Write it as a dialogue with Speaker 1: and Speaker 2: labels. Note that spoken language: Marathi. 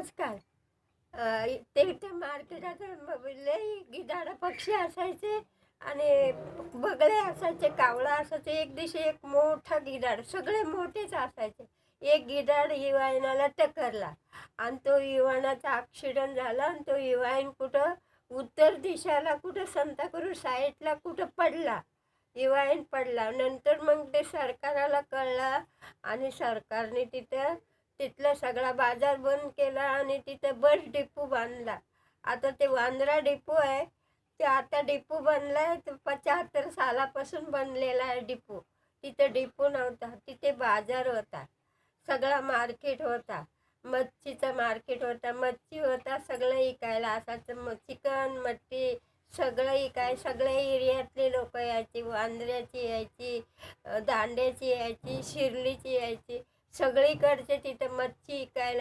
Speaker 1: नमस्कार. ते मार्केटात लई गिधाड पक्षी असायचे आणि बगळे असायचे, कावळा असायचे. एक दिवशी एक मोठा गिधाड, सगळे मोठेच असायचे. एक गिधाड इवायनाला टकरला आणि तो इवानाचा ॲक्सिडेंट झाला आणि तो इवाईन कुठं उत्तर दिशेला कुठं संताकूर साईडला कुठं पडला. इवाईन पडला. नंतर मग ते सरकाराला कळलं आणि सरकारने तिथला सगळा बाजार बंद केला आणि तिथं बस डिपो बांधला. आता ते वांद्रा डिपो आहे, ते आता डिपो बनला आहे. ते 75 सालापासून बनलेला आहे डिपो. तिथं डिपो नव्हता, तिथे बाजार होता, सगळा मार्केट होता. मच्छीचा मार्केट होता, मच्छी होता, सगळं इकायला असायचं. मग चिकन मच्छी सगळं इकाय. सगळ्या एरियातले लोक यायची, वांद्र्याची यायची, दांड्याची यायची, शिर्लीची यायची, सगळीकडचे तिथं मच्छी इकायला